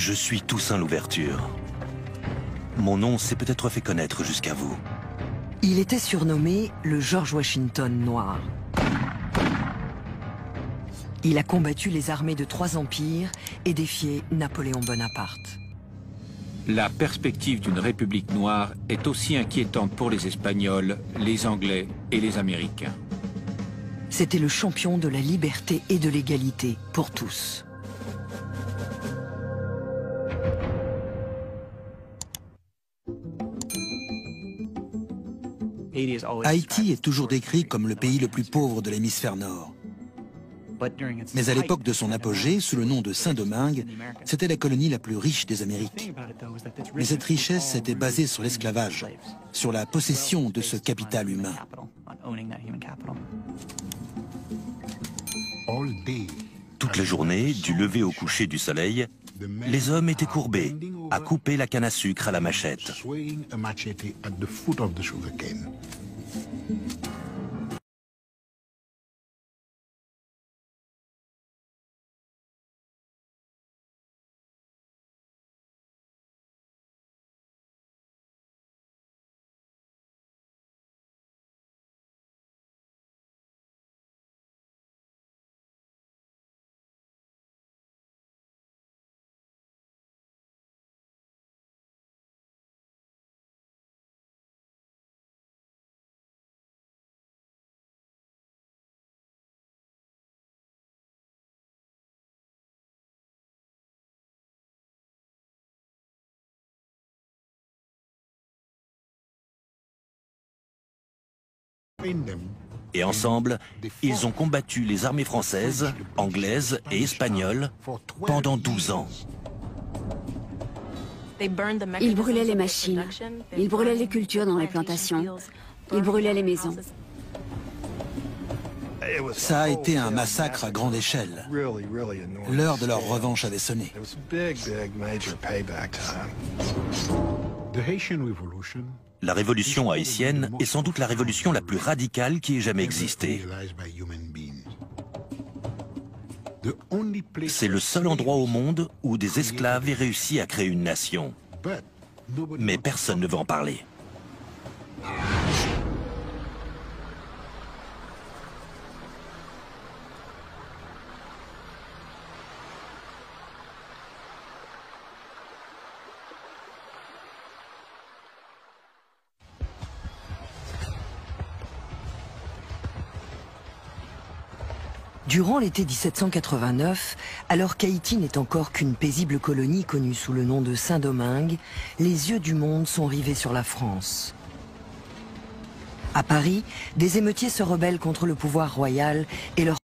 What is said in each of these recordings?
Je suis Toussaint Louverture. Mon nom s'est peut-être fait connaître jusqu'à vous. Il était surnommé le George Washington noir. Il a combattu les armées de 3 empires et défié Napoléon Bonaparte. La perspective d'une république noire est aussi inquiétante pour les Espagnols, les Anglais et les Américains. C'était le champion de la liberté et de l'égalité pour tous. Haïti est toujours décrit comme le pays le plus pauvre de l'hémisphère nord. Mais à l'époque de son apogée, sous le nom de Saint-Domingue, c'était la colonie la plus riche des Amériques. Mais cette richesse était basée sur l'esclavage, sur la possession de ce capital humain. Toute la journée, du lever au coucher du soleil, les hommes étaient courbés, à couper la canne à sucre à la machette. Et ensemble, ils ont combattu les armées françaises, anglaises et espagnoles pendant 12 ans. Ils brûlaient les machines, ils brûlaient les cultures dans les plantations, ils brûlaient les maisons. Ça a été un massacre à grande échelle. L'heure de leur revanche avait sonné. La révolution haïtienne est sans doute la révolution la plus radicale qui ait jamais existé. C'est le seul endroit au monde où des esclaves aient réussi à créer une nation. Mais personne ne veut en parler. Durant l'été 1789, alors qu'Haïti n'est encore qu'une paisible colonie connue sous le nom de Saint-Domingue, les yeux du monde sont rivés sur la France. À Paris, des émeutiers se rebellent contre le pouvoir royal et leur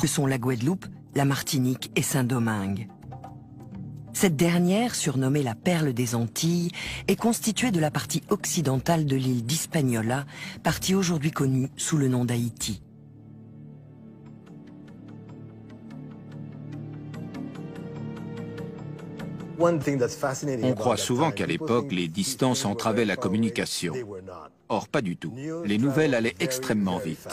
sont la Guadeloupe, la Martinique et Saint-Domingue. Cette dernière, surnommée la perle des Antilles, est constituée de la partie occidentale de l'île d'Hispaniola, partie aujourd'hui connue sous le nom d'Haïti. On croit souvent qu'à l'époque, les distances entravaient la communication. Or, pas du tout. Les nouvelles allaient extrêmement vite.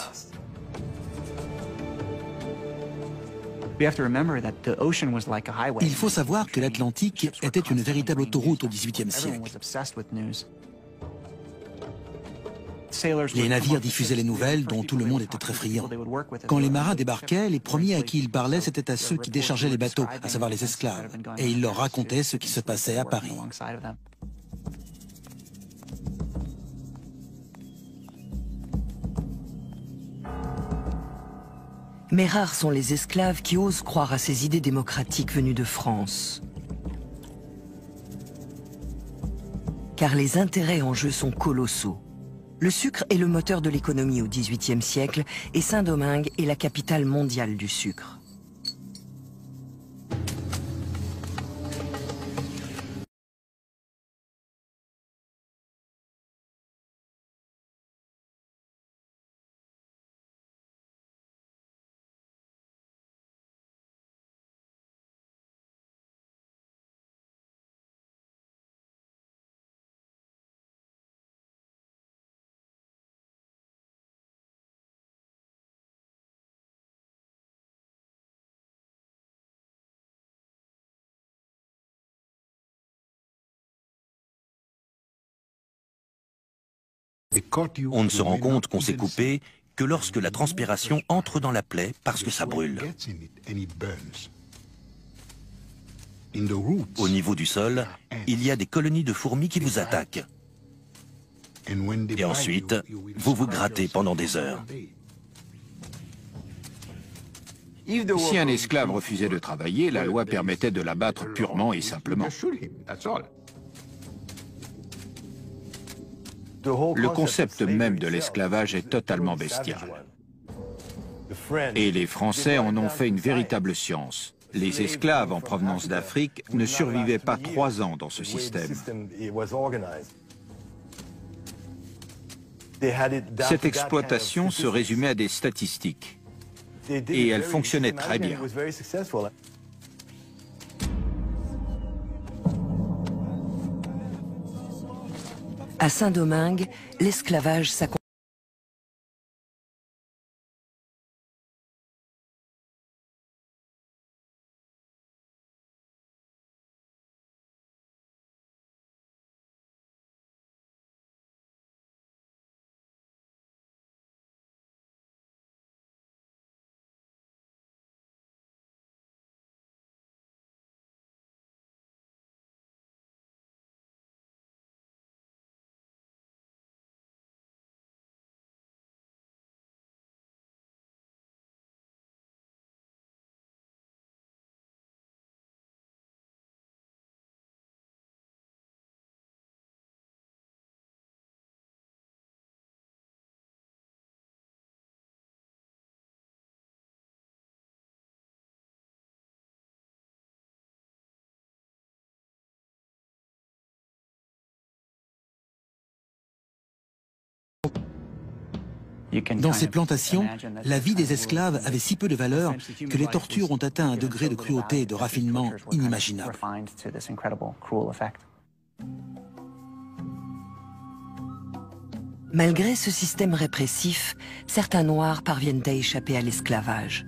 Il faut savoir que l'Atlantique était une véritable autoroute au XVIIIe siècle. Les navires diffusaient les nouvelles dont tout le monde était très friand. Quand les marins débarquaient, les premiers à qui ils parlaient, c'était à ceux qui déchargeaient les bateaux, à savoir les esclaves, et ils leur racontaient ce qui se passait à Paris. Mais rares sont les esclaves qui osent croire à ces idées démocratiques venues de France. Car les intérêts en jeu sont colossaux. Le sucre est le moteur de l'économie au XVIIIe siècle et Saint-Domingue est la capitale mondiale du sucre. On ne se rend compte qu'on s'est coupé que lorsque la transpiration entre dans la plaie parce que ça brûle. Au niveau du sol, il y a des colonies de fourmis qui vous attaquent. Et ensuite, vous vous grattez pendant des heures. Si un esclave refusait de travailler, la loi permettait de l'abattre purement et simplement. Le concept même de l'esclavage est totalement bestial. Et les Français en ont fait une véritable science. Les esclaves en provenance d'Afrique ne survivaient pas 3 ans dans ce système. Cette exploitation se résumait à des statistiques. Et elle fonctionnait très bien. À Saint-Domingue, l'esclavage s'accompagne. Dans ces plantations, la vie des esclaves avait si peu de valeur que les tortures ont atteint un degré de cruauté et de raffinement inimaginable. Malgré ce système répressif, certains Noirs parviennent à échapper à l'esclavage.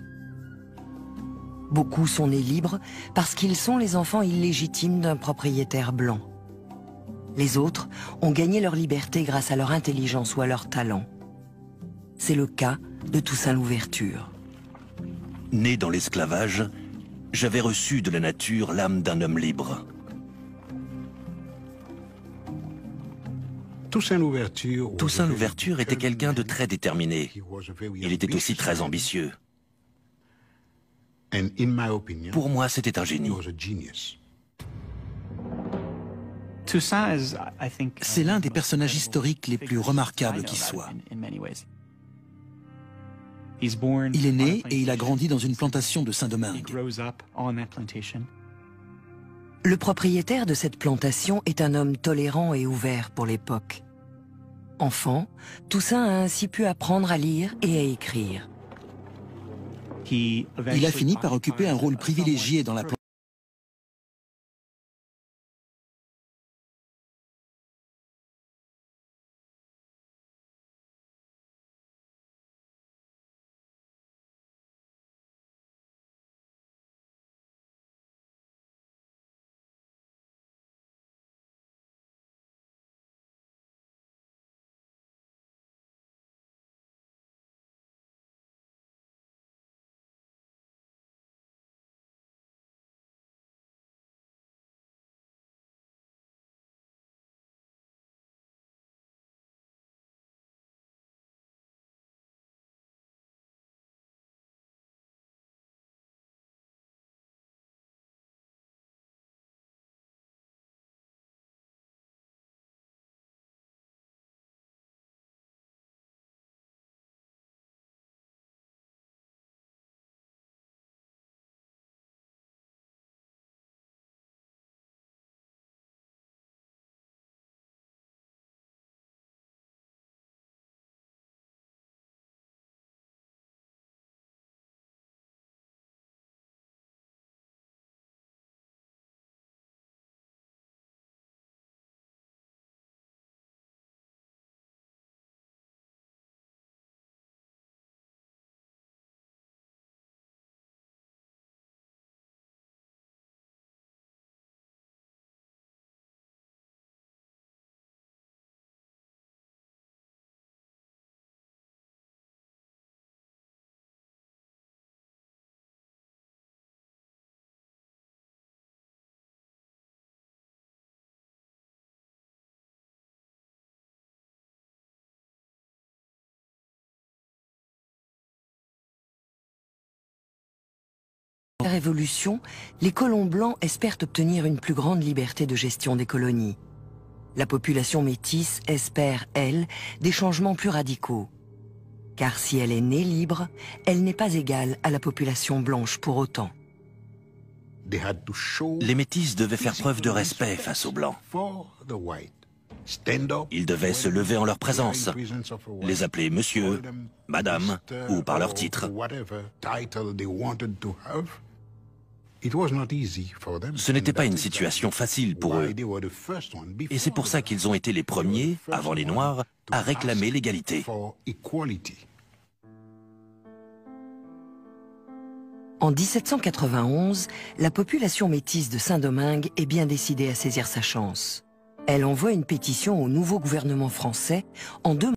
Beaucoup sont nés libres parce qu'ils sont les enfants illégitimes d'un propriétaire blanc. Les autres ont gagné leur liberté grâce à leur intelligence ou à leur talent. C'est le cas de Toussaint Louverture. Né dans l'esclavage, j'avais reçu de la nature l'âme d'un homme libre. Toussaint Louverture était quelqu'un de très déterminé. Il était aussi très ambitieux. Pour moi, c'était un génie. C'est l'un des personnages historiques les plus remarquables qui soient. Il est né et il a grandi dans une plantation de Saint-Domingue. Le propriétaire de cette plantation est un homme tolérant et ouvert pour l'époque. Enfant, Toussaint a ainsi pu apprendre à lire et à écrire. Il a fini par occuper un rôle privilégié dans la plantation. la Révolution, les colons blancs espèrent obtenir une plus grande liberté de gestion des colonies. La population métisse espère, elle, des changements plus radicaux. Car si elle est née libre, elle n'est pas égale à la population blanche pour autant. Les métis devaient faire preuve de respect face aux Blancs. Ils devaient se lever en leur présence, les appeler monsieur, madame ou par leur titre. Ce n'était pas une situation facile pour eux. Et c'est pour ça qu'ils ont été les premiers, avant les Noirs, à réclamer l'égalité. En 1791, la population métisse de Saint-Domingue est bien décidée à saisir sa chance. Elle envoie une pétition au nouveau gouvernement français en demandant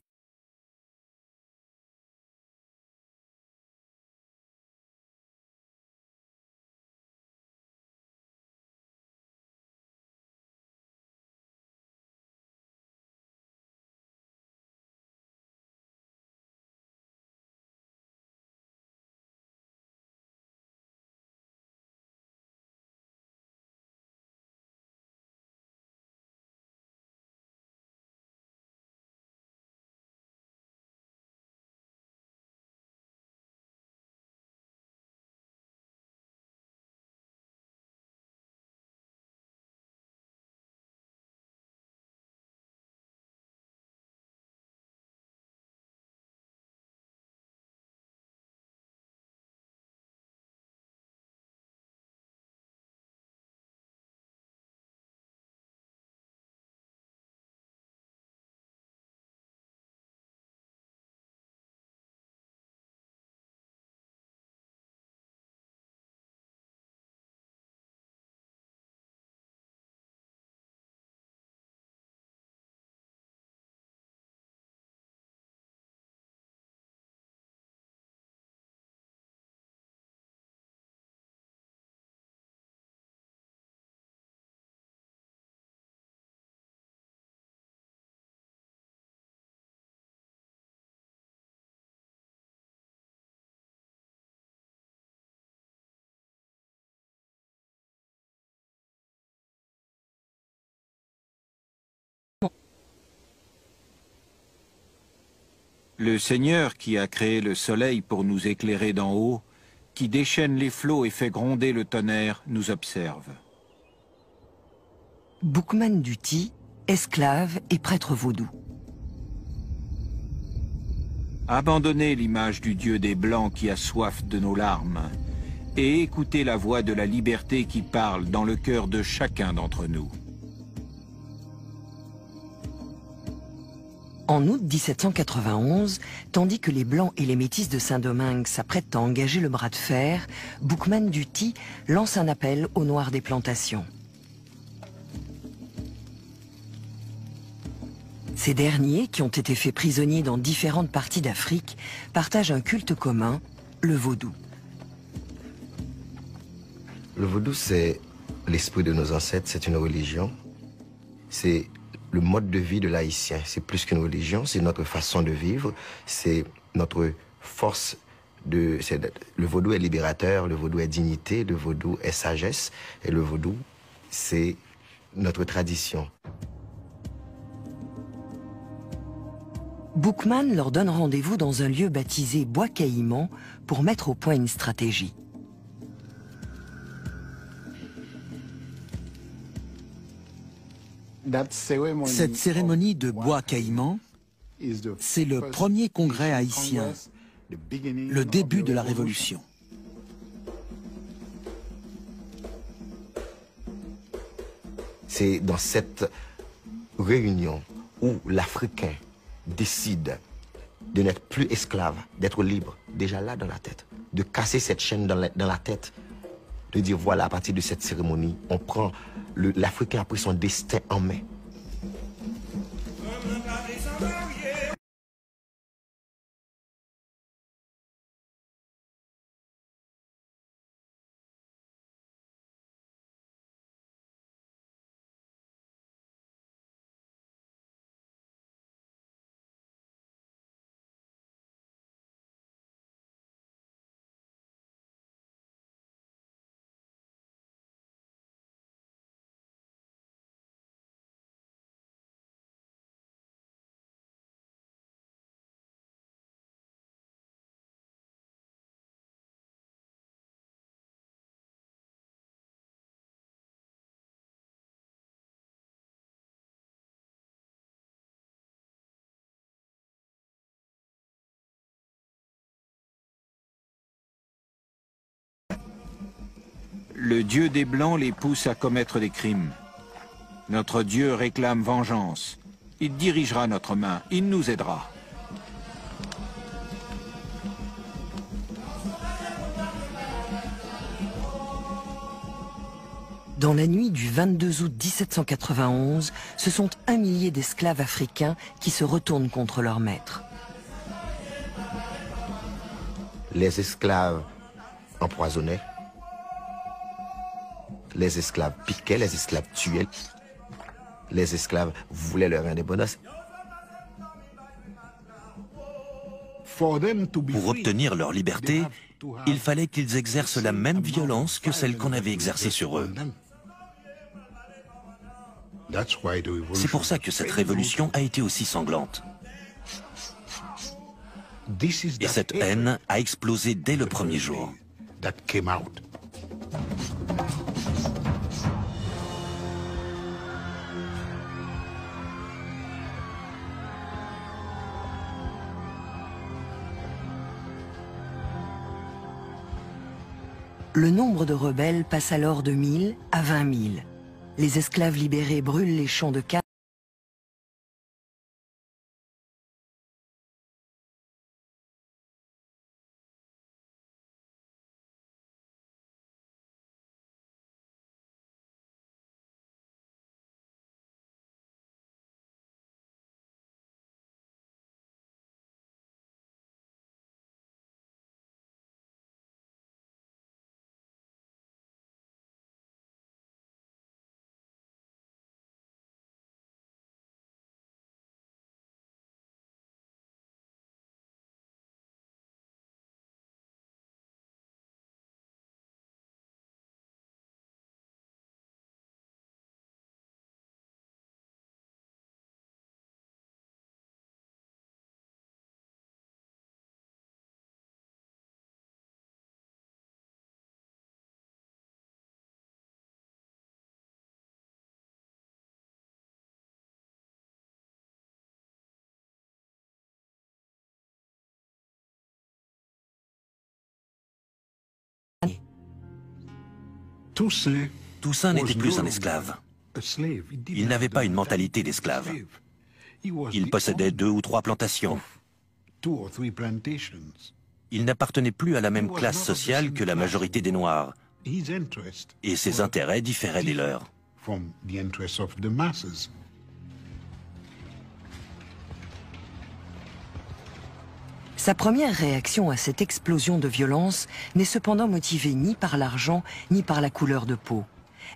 Le Seigneur qui a créé le soleil pour nous éclairer d'en haut, qui déchaîne les flots et fait gronder le tonnerre, nous observe. Boukman Duty, esclave et prêtre vaudou. Abandonnez l'image du Dieu des Blancs qui a soif de nos larmes et écoutez la voix de la liberté qui parle dans le cœur de chacun d'entre nous. En août 1791, tandis que les Blancs et les Métis de Saint-Domingue s'apprêtent à engager le bras de fer, Boukman Duty lance un appel aux Noirs des plantations. Ces derniers, qui ont été faits prisonniers dans différentes parties d'Afrique, partagent un culte commun, le vaudou. Le vaudou, c'est l'esprit de nos ancêtres, c'est une religion. C'est le mode de vie de l'Haïtien. C'est plus qu'une religion, c'est notre façon de vivre, c'est notre force de... Le vaudou est libérateur, le vaudou est dignité, le vaudou est sagesse, et le vaudou, c'est notre tradition. Boukman leur donne rendez-vous dans un lieu baptisé Bois Caïman pour mettre au point une stratégie. Cette cérémonie de Bois Caïman, c'est le premier congrès haïtien, le début de la Révolution. C'est dans cette réunion où l'Africain décide de n'être plus esclave, d'être libre, déjà là dans la tête, de casser cette chaîne dans la tête, de dire voilà, à partir de cette cérémonie, on prend, l'Africain a pris son destin en main. Le Dieu des Blancs les pousse à commettre des crimes. Notre Dieu réclame vengeance. Il dirigera notre main, il nous aidera. Dans la nuit du 22 août 1791, ce sont 1 millier d'esclaves africains qui se retournent contre leur maître. Les esclaves empoisonnaient, les esclaves piquaient, les esclaves tuaient, les esclaves voulaient leur indépendance. Pour obtenir leur liberté, il fallait qu'ils exercent la même violence que celle qu'on avait exercée sur eux. C'est pour ça que cette révolution a été aussi sanglante. Et cette haine a explosé dès le premier jour. Le nombre de rebelles passe alors de 1000 à 20 000. Les esclaves libérés brûlent les champs de canne. Toussaint n'était plus un esclave. Il n'avait pas une mentalité d'esclave. Il possédait 2 ou 3 plantations. Il n'appartenait plus à la même classe sociale que la majorité des Noirs. Et ses intérêts différaient des leurs. Sa première réaction à cette explosion de violence n'est cependant motivée ni par l'argent ni par la couleur de peau.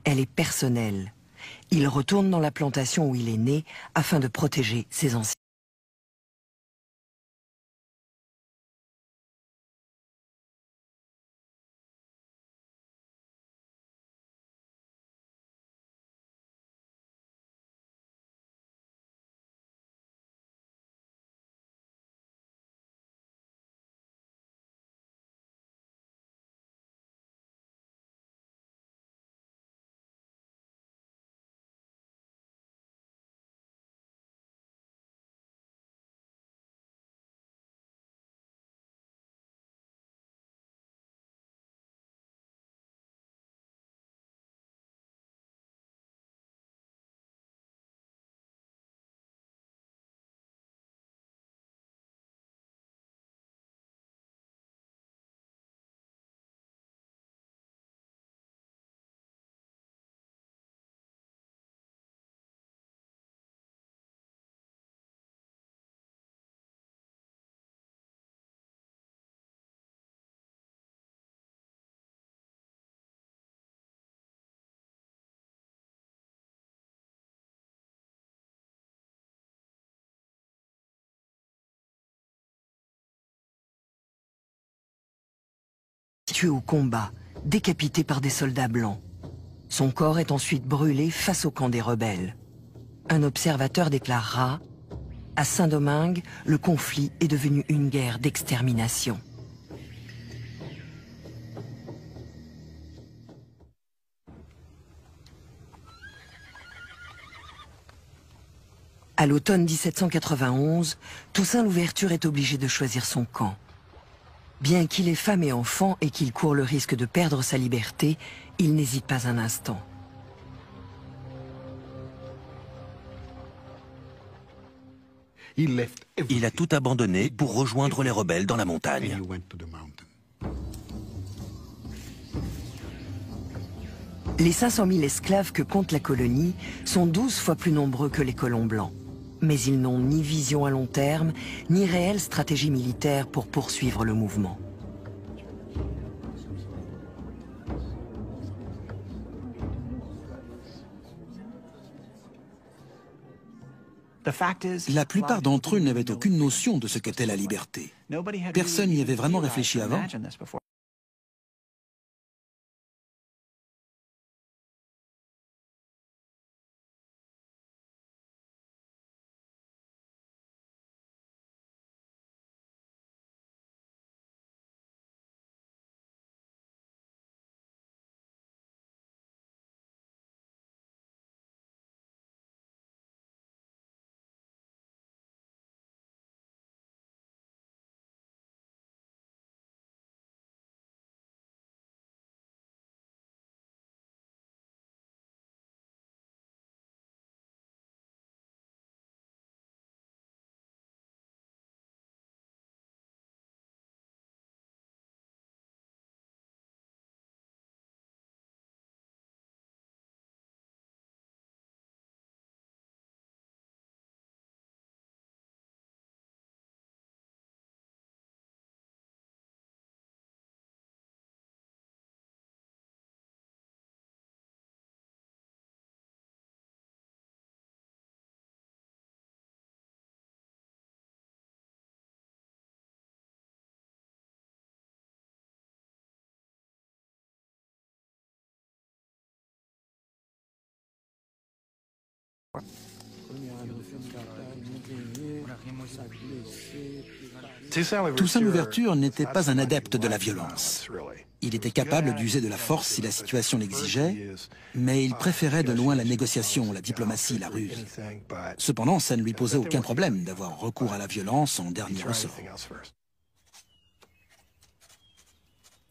Elle est personnelle. Il retourne dans la plantation où il est né afin de protéger ses anciens. Tué au combat, décapité par des soldats blancs. Son corps est ensuite brûlé face au camp des rebelles. Un observateur déclarera « À Saint-Domingue, le conflit est devenu une guerre d'extermination ». À l'automne 1791, Toussaint Louverture est obligé de choisir son camp. Bien qu'il ait femme et enfants et qu'il court le risque de perdre sa liberté, il n'hésite pas un instant. Il a tout abandonné pour rejoindre les rebelles dans la montagne. Les 500 000 esclaves que compte la colonie sont 12 fois plus nombreux que les colons blancs. Mais ils n'ont ni vision à long terme, ni réelle stratégie militaire pour poursuivre le mouvement. La plupart d'entre eux n'avaient aucune notion de ce qu'était la liberté. Personne n'y avait vraiment réfléchi avant. Toussaint Louverture n'était pas un adepte de la violence. Il était capable d'user de la force si la situation l'exigeait, mais il préférait de loin la négociation, la diplomatie, la ruse. Cependant, ça ne lui posait aucun problème d'avoir recours à la violence en dernier ressort.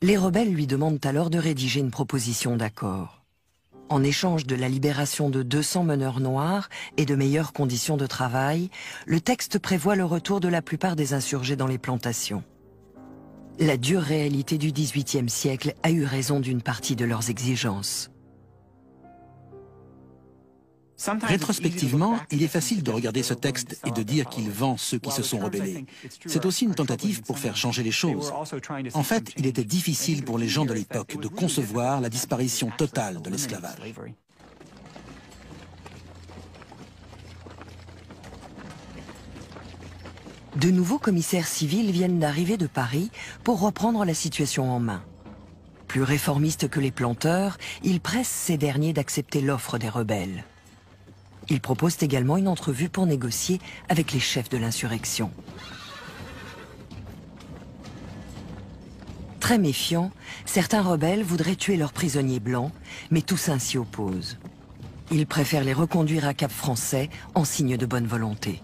Les rebelles lui demandent alors de rédiger une proposition d'accord. En échange de la libération de 200 meneurs noirs et de meilleures conditions de travail, le texte prévoit le retour de la plupart des insurgés dans les plantations. La dure réalité du XVIIIe siècle a eu raison d'une partie de leurs exigences. Rétrospectivement, il est facile de regarder ce texte et de dire qu'il vend ceux qui se sont rebellés. C'est aussi une tentative pour faire changer les choses. En fait, il était difficile pour les gens de l'époque de concevoir la disparition totale de l'esclavage. De nouveaux commissaires civils viennent d'arriver de Paris pour reprendre la situation en main. Plus réformistes que les planteurs, ils pressent ces derniers d'accepter l'offre des rebelles. Ils proposent également une entrevue pour négocier avec les chefs de l'insurrection. Très méfiants, certains rebelles voudraient tuer leurs prisonniers blancs, mais Toussaint s'y oppose. Il préfère les reconduire à Cap Français en signe de bonne volonté.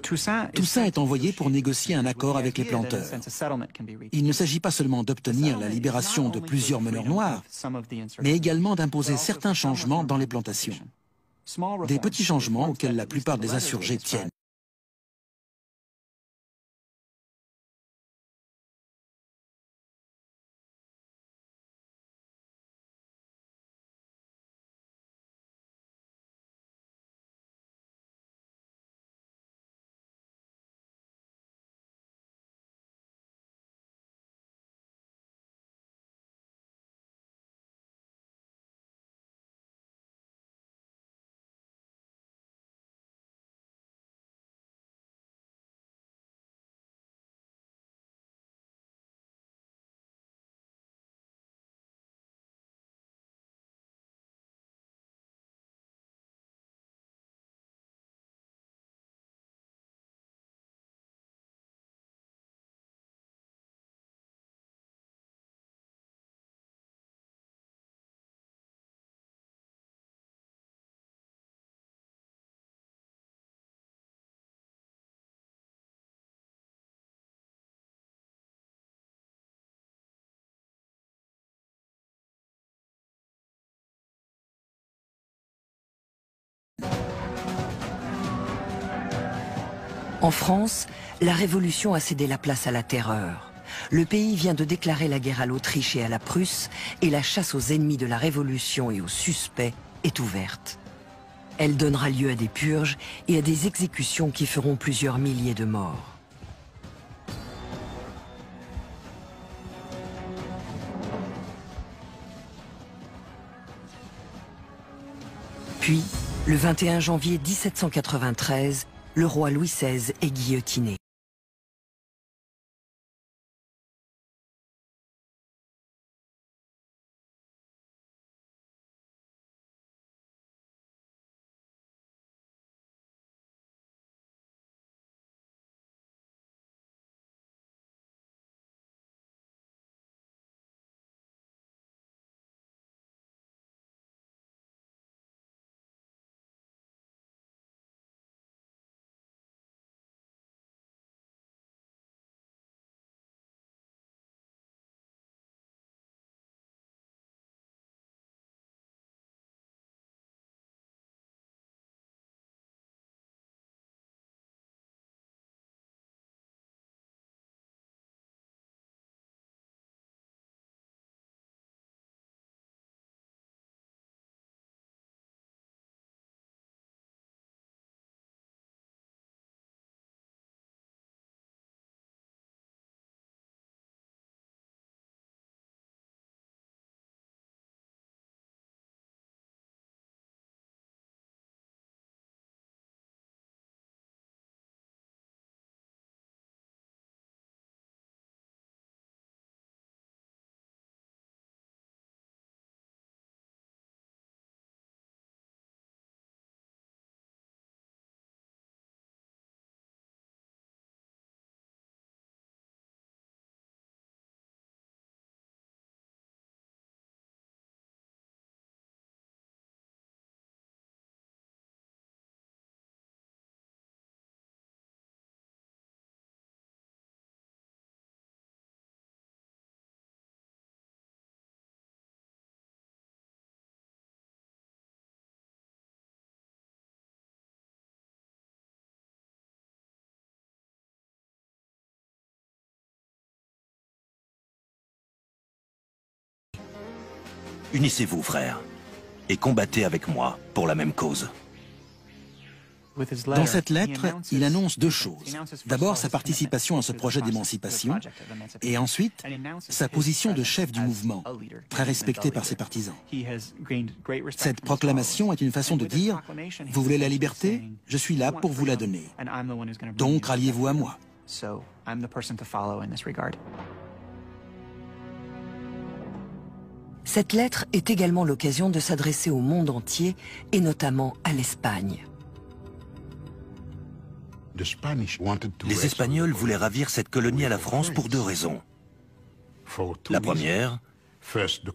Toussaint est envoyé pour négocier un accord avec les planteurs. Il ne s'agit pas seulement d'obtenir la libération de plusieurs meneurs noirs, mais également d'imposer certains changements dans les plantations. Des petits changements auxquels la plupart des insurgés tiennent. En France, la Révolution a cédé la place à la terreur. Le pays vient de déclarer la guerre à l'Autriche et à la Prusse, et la chasse aux ennemis de la Révolution et aux suspects est ouverte. Elle donnera lieu à des purges et à des exécutions qui feront plusieurs milliers de morts. Puis, le 21 janvier 1793, le roi Louis XVI est guillotiné. Unissez-vous, frères, et combattez avec moi pour la même cause. Dans cette lettre, il annonce deux choses. D'abord, sa participation à ce projet d'émancipation, et ensuite, sa position de chef du mouvement, très respecté par ses partisans. Cette proclamation est une façon de dire « Vous voulez la liberté? Je suis là pour vous la donner. Donc, ralliez-vous à moi. » Cette lettre est également l'occasion de s'adresser au monde entier, et notamment à l'Espagne. Les Espagnols voulaient ravir cette colonie à la France pour deux raisons. La première,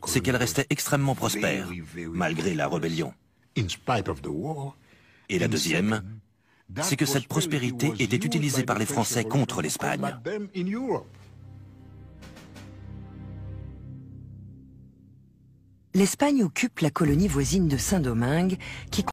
c'est qu'elle restait extrêmement prospère, malgré la rébellion. Et la deuxième, c'est que cette prospérité était utilisée par les Français contre l'Espagne. L'Espagne occupe la colonie voisine de Saint-Domingue, qui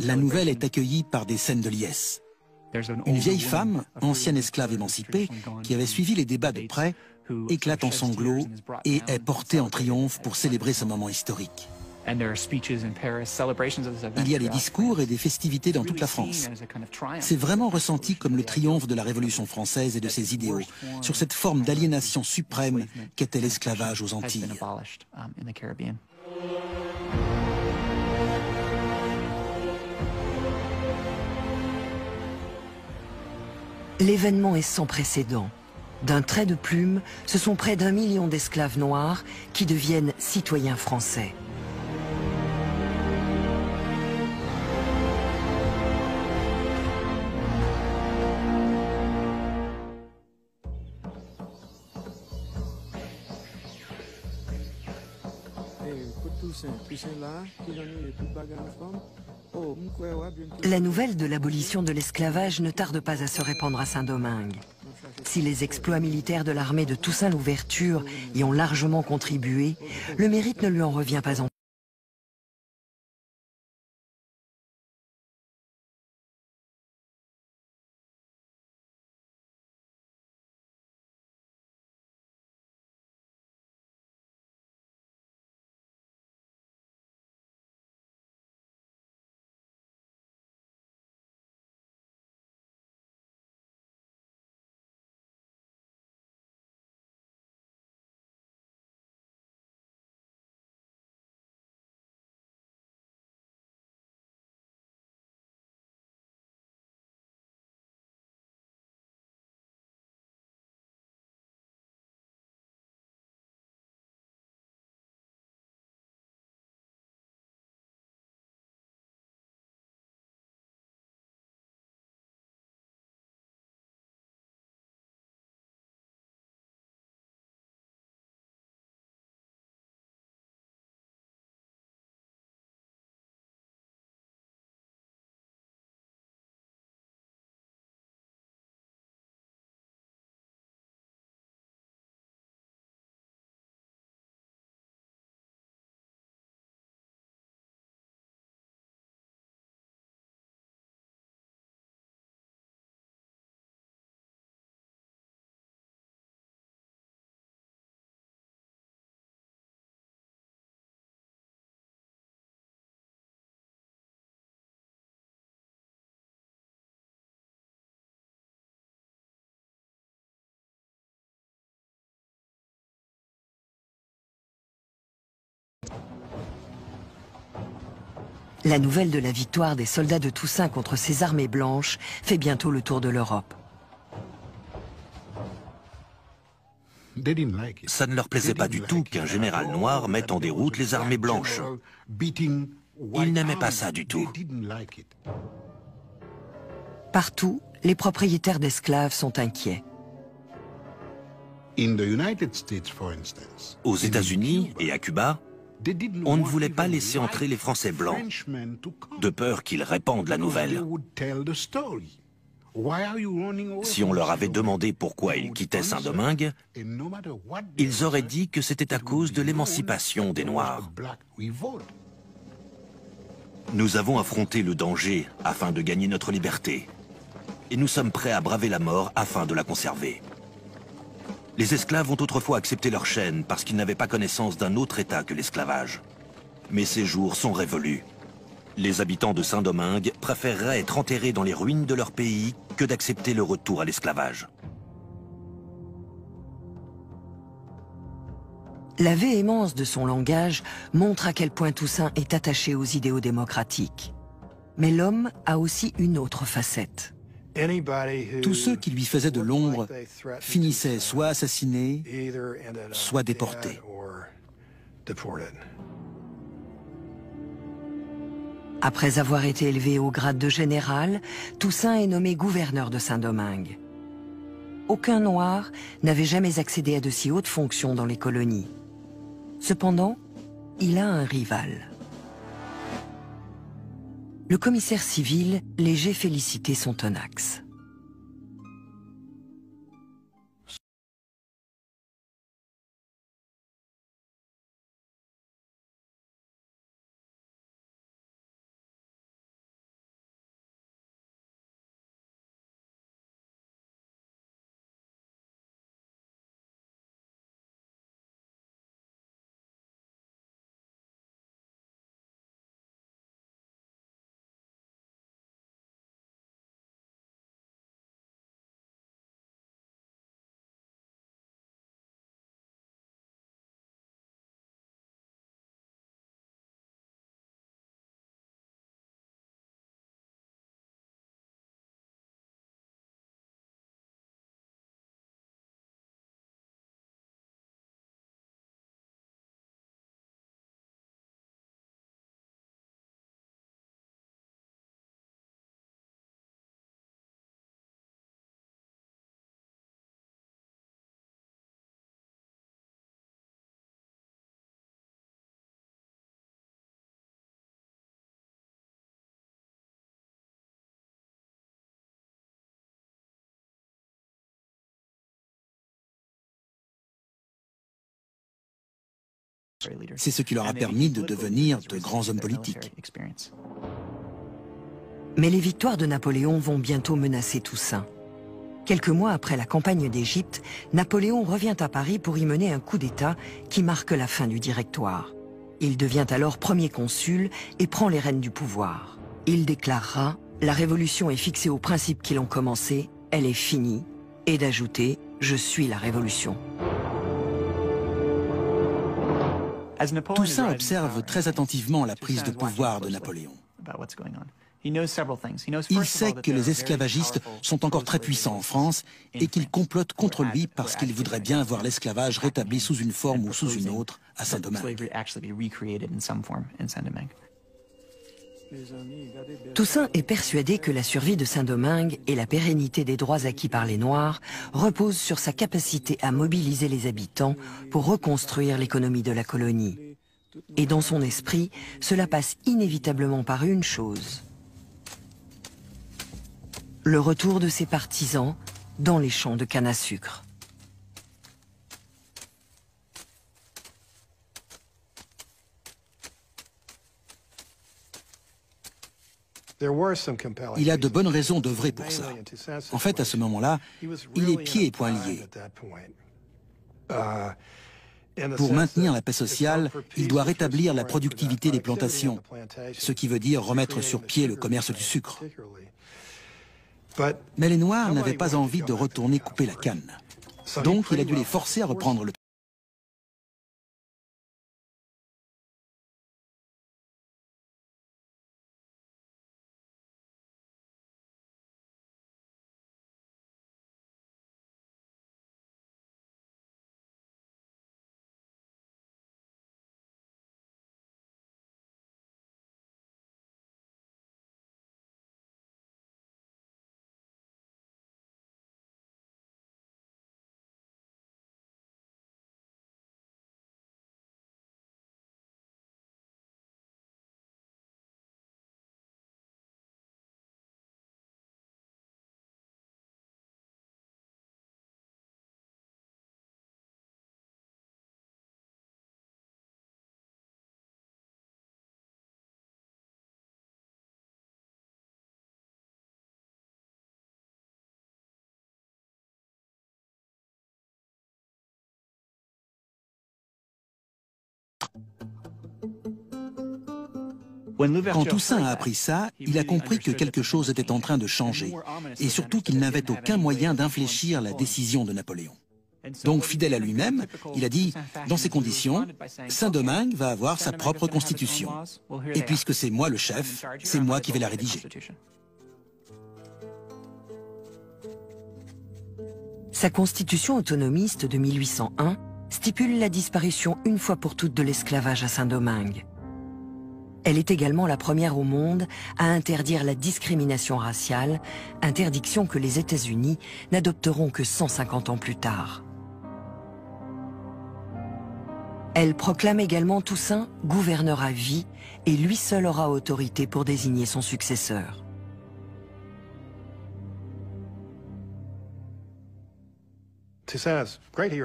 La nouvelle est accueillie par des scènes de liesse. Une vieille femme, ancienne esclave émancipée, qui avait suivi les débats de près, éclate en sanglots et est portée en triomphe pour célébrer ce moment historique. Il y a des discours et des festivités dans toute la France. C'est vraiment ressenti comme le triomphe de la Révolution française et de ses idéaux, sur cette forme d'aliénation suprême qu'était l'esclavage aux Antilles. L'événement est sans précédent. D'un trait de plume, ce sont près d'1 million d'esclaves noirs qui deviennent citoyens français. La nouvelle de l'abolition de l'esclavage ne tarde pas à se répandre à Saint-Domingue. Si les exploits militaires de l'armée de Toussaint Louverture y ont largement contribué, le mérite ne lui en revient pas en La nouvelle de la victoire des soldats de Toussaint contre ces armées blanches fait bientôt le tour de l'Europe. Ça ne leur plaisait pas du tout qu'un général noir mette en déroute les armées blanches. Ils n'aimaient pas ça du tout. Partout, les propriétaires d'esclaves sont inquiets. Aux États-Unis et à Cuba, on ne voulait pas laisser entrer les Français blancs, de peur qu'ils répandent la nouvelle. Si on leur avait demandé pourquoi ils quittaient Saint-Domingue, ils auraient dit que c'était à cause de l'émancipation des Noirs. Nous avons affronté le danger afin de gagner notre liberté, et nous sommes prêts à braver la mort afin de la conserver. Les esclaves ont autrefois accepté leur chaîne parce qu'ils n'avaient pas connaissance d'un autre état que l'esclavage. Mais ces jours sont révolus. Les habitants de Saint-Domingue préféreraient être enterrés dans les ruines de leur pays que d'accepter le retour à l'esclavage. La véhémence de son langage montre à quel point Toussaint est attaché aux idéaux démocratiques. Mais l'homme a aussi une autre facette. Tous ceux qui lui faisaient de l'ombre finissaient soit assassinés, soit déportés. Après avoir été élevé au grade de général, Toussaint est nommé gouverneur de Saint-Domingue. Aucun noir n'avait jamais accédé à de si hautes fonctions dans les colonies. Cependant, il a un rival. Le commissaire civil, Léger Félicité, son tenax. C'est ce qui leur a permis de devenir de grands hommes politiques. Mais les victoires de Napoléon vont bientôt menacer Toussaint. Quelques mois après la campagne d'Égypte, Napoléon revient à Paris pour y mener un coup d'État qui marque la fin du Directoire. Il devient alors premier consul et prend les rênes du pouvoir. Il déclarera « La révolution est fixée aux principes qui l'ont commencée, elle est finie », et d'ajouter « Je suis la révolution ». Toussaint observe très attentivement la prise de pouvoir de Napoléon. Il sait que les esclavagistes sont encore très puissants en France et qu'ils complotent contre lui parce qu'ils voudraient bien voir l'esclavage rétabli sous une forme ou sous une autre à Saint-Domingue. Toussaint est persuadé que la survie de Saint-Domingue et la pérennité des droits acquis par les Noirs reposent sur sa capacité à mobiliser les habitants pour reconstruire l'économie de la colonie. Et dans son esprit, cela passe inévitablement par une chose: le retour de ses partisans dans les champs de canne à sucre. Il a de bonnes raisons d'œuvrer pour ça. En fait, à ce moment-là, il est pieds et poings liés. Pour maintenir la paix sociale, il doit rétablir la productivité des plantations, ce qui veut dire remettre sur pied le commerce du sucre. Mais les Noirs n'avaient pas envie de retourner couper la canne. Donc il a dû les forcer à reprendre le Quand Toussaint a appris ça, il a compris que quelque chose était en train de changer, et surtout qu'il n'avait aucun moyen d'infléchir la décision de Napoléon. Donc, fidèle à lui-même, il a dit, dans ces conditions, Saint-Domingue va avoir sa propre constitution. Et puisque c'est moi le chef, c'est moi qui vais la rédiger. Sa constitution autonomiste de 1801 stipule la disparition une fois pour toutes de l'esclavage à Saint-Domingue. Elle est également la première au monde à interdire la discrimination raciale, interdiction que les États-Unis n'adopteront que 150 ans plus tard. Elle proclame également Toussaint gouverneur à vie et lui seul aura autorité pour désigner son successeur.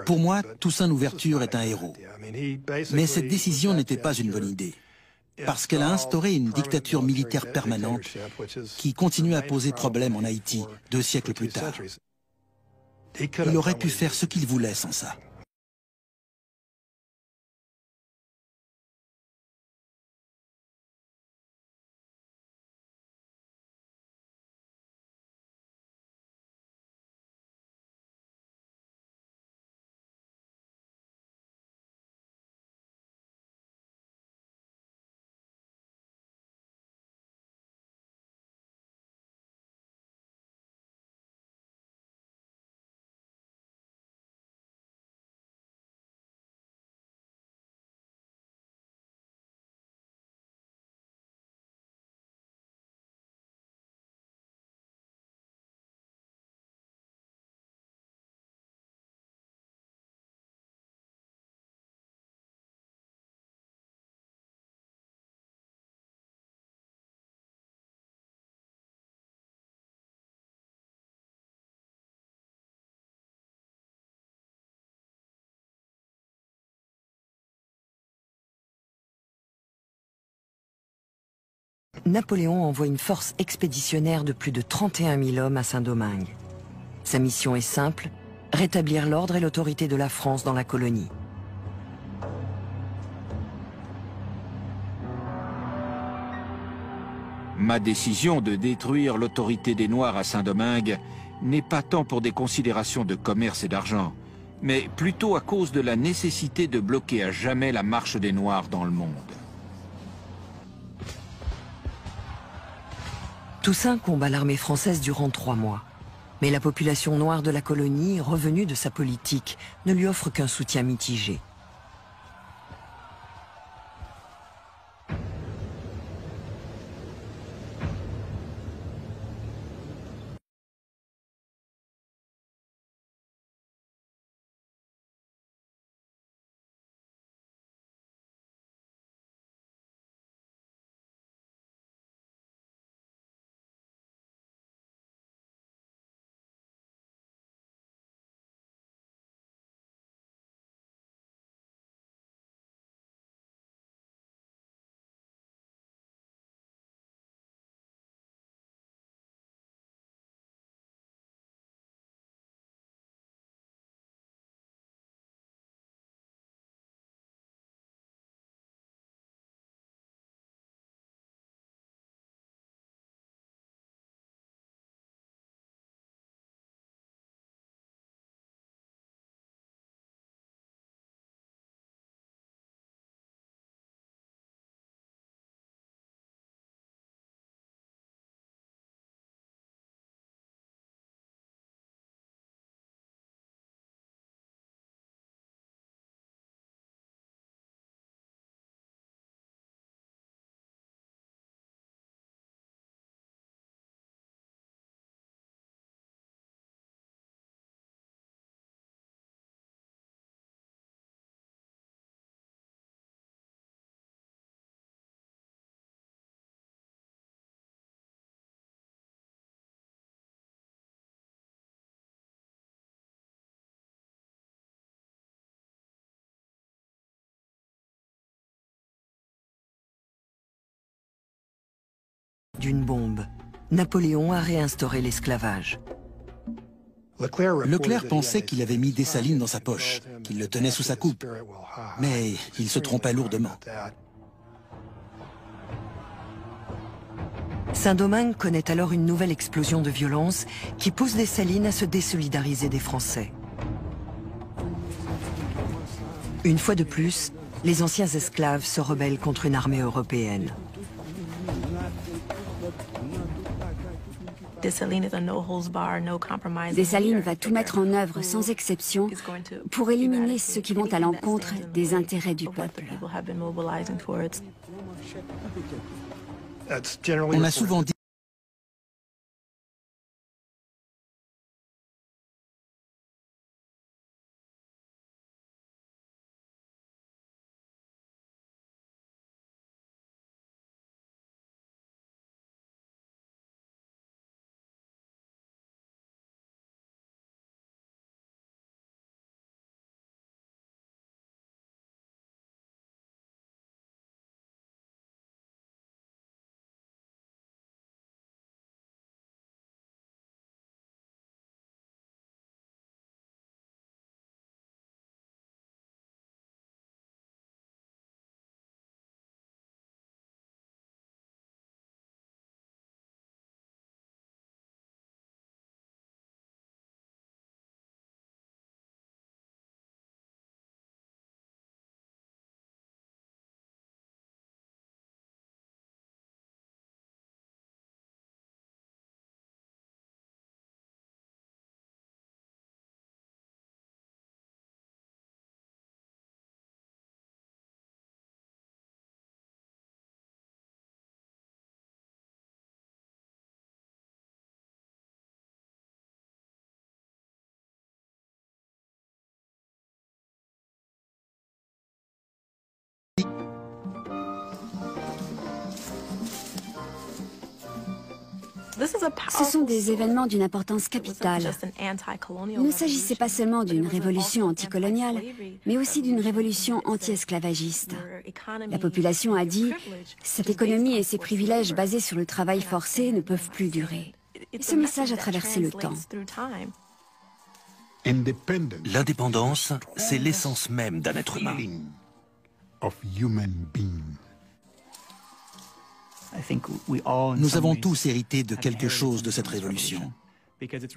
Pour moi, Toussaint Louverture est un héros. Mais cette décision n'était pas une bonne idée, parce qu'elle a instauré une dictature militaire permanente qui continue à poser problème en Haïti 2 siècles plus tard. Il aurait pu faire ce qu'il voulait sans ça. Napoléon envoie une force expéditionnaire de plus de 31 000 hommes à Saint-Domingue. Sa mission est simple, rétablir l'ordre et l'autorité de la France dans la colonie. Ma décision de détruire l'autorité des Noirs à Saint-Domingue n'est pas tant pour des considérations de commerce et d'argent, mais plutôt à cause de la nécessité de bloquer à jamais la marche des Noirs dans le monde. Toussaint combat l'armée française durant 3 mois. Mais la population noire de la colonie, revenue de sa politique, ne lui offre qu'un soutien mitigé. D'une bombe, Napoléon a réinstauré l'esclavage. Leclerc pensait qu'il avait mis Dessalines dans sa poche, qu'il le tenait sous sa coupe. Mais il se trompait lourdement. Saint-Domingue connaît alors une nouvelle explosion de violence qui pousse Dessalines à se désolidariser des Français. Une fois de plus, les anciens esclaves se rebellent contre une armée européenne. Dessalines va tout mettre en œuvre sans exception pour éliminer ceux qui vont à l'encontre des intérêts du peuple. On a souvent dit Ce sont des événements d'une importance capitale. Il ne s'agissait pas seulement d'une révolution anticoloniale, mais aussi d'une révolution anti-esclavagiste. La population a dit « Cette économie et ses privilèges basés sur le travail forcé ne peuvent plus durer ». Et ce message a traversé le temps. L'indépendance, c'est l'essence même d'un être humain. Nous avons tous hérité de quelque chose de cette révolution,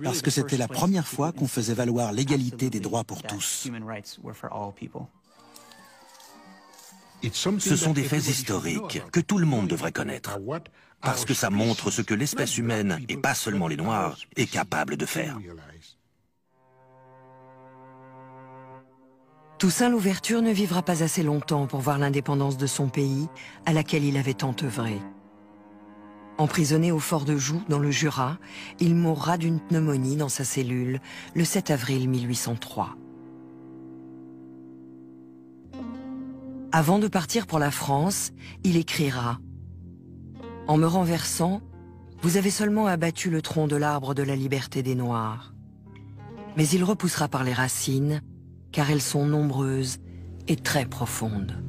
parce que c'était la première fois qu'on faisait valoir l'égalité des droits pour tous. Ce sont des faits historiques que tout le monde devrait connaître, parce que ça montre ce que l'espèce humaine, et pas seulement les Noirs, est capable de faire. Toussaint Louverture ne vivra pas assez longtemps pour voir l'indépendance de son pays, à laquelle il avait tant œuvré. Emprisonné au fort de Joux, dans le Jura, il mourra d'une pneumonie dans sa cellule le 7 avril 1803. Avant de partir pour la France, il écrira « En me renversant, vous avez seulement abattu le tronc de l'arbre de la liberté des Noirs. Mais il repoussera par les racines, car elles sont nombreuses et très profondes. »